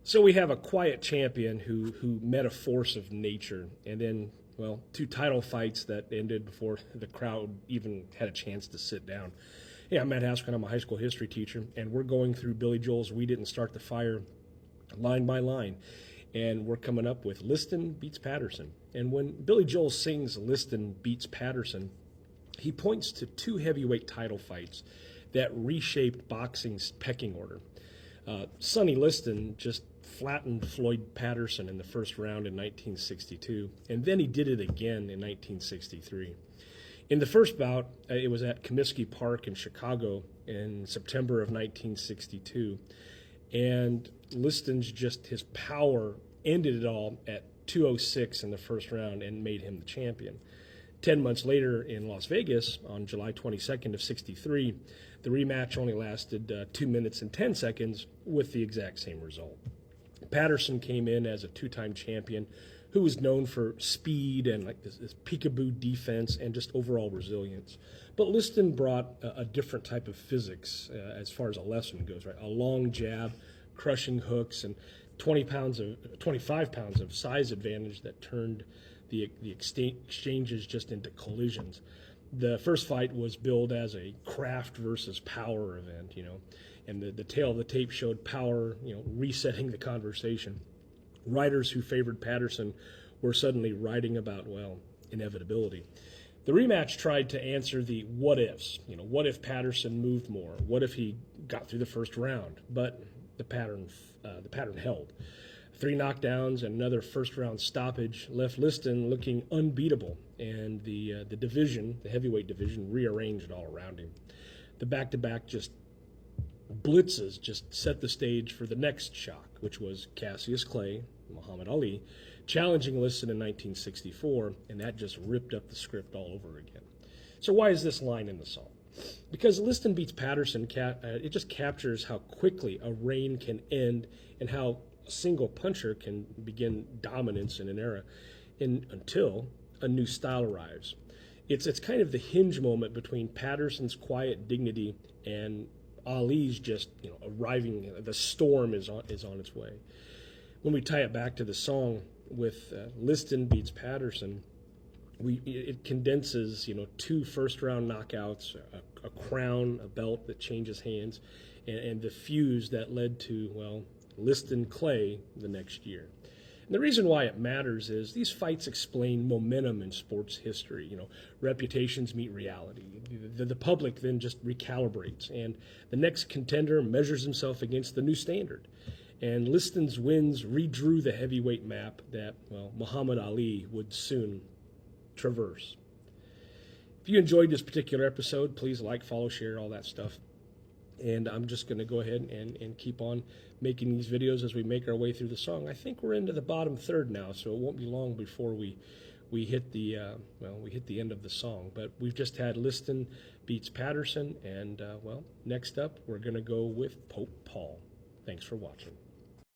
So we have a quiet champion who met a force of nature, and then, well, two title fights that ended before the crowd even had a chance to sit down. Hey, I'm Matt Haskell. I'm a high school history teacher, and we're going through Billy Joel's "We Didn't Start the Fire" line by line, and we're coming up with Liston beats Patterson. And when Billy Joel sings Liston beats Patterson, he points to two heavyweight title fights that reshaped boxing's pecking order. Sonny Liston just flattened Floyd Patterson in the first round in 1962, and then he did it again in 1963. In the first bout, it was at Comiskey Park in Chicago in September of 1962, and Liston's his power ended it all at 2:06 in the first round and made him the champion. 10 months later in Las Vegas, on July 22nd of 63, the rematch only lasted 2 minutes and 10 seconds with the exact same result. Patterson came in as a two-time champion who was known for speed and like this peekaboo defense and just overall resilience. But Liston brought a different type of physics as far as a lesson goes, right? A long jab, crushing hooks, and 25 pounds of size advantage that turned the exchanges just into collisions. The first fight was billed as a craft versus power event, and the tail of the tape showed power, resetting the conversation. Writers who favored Patterson were suddenly writing about, inevitability. The rematch tried to answer the what ifs. What if Patterson moved more? What if he got through the first round? But the pattern held. 3 knockdowns and another first-round stoppage left Liston looking unbeatable, and the heavyweight division, rearranged all around him. The back-to-back blitzes just set the stage for the next shock, which was Cassius Clay, Muhammad Ali, challenging Liston in 1964, and that just ripped up the script all over again. So why is this line in the song? Because Liston beats Patterson, it just captures how quickly a reign can end and how a single puncher can begin dominance in an era until a new style arrives. It's kind of the hinge moment between Patterson's quiet dignity and Ali's arriving. The storm is on its way. When we tie it back to the song with Liston beats Patterson, it condenses 2 first-round knockouts, a crown, a belt that changes hands, and the fuse that led to Liston Clay the next year. And the reason why it matters is these fights explain momentum in sports history. Reputations meet reality. The public then just recalibrates, and the next contender measures himself against the new standard. And Liston's wins redrew the heavyweight map that, Muhammad Ali would soon traverse. If you enjoyed this particular episode, please like, follow, share, all that stuff. And I'm just going to go ahead and keep on making these videos as we make our way through the song. I think we're into the bottom third now, so it won't be long before we hit the end of the song. But we've just had Liston beats Patterson, and next up we're going to go with Pope Paul. Thanks for watching.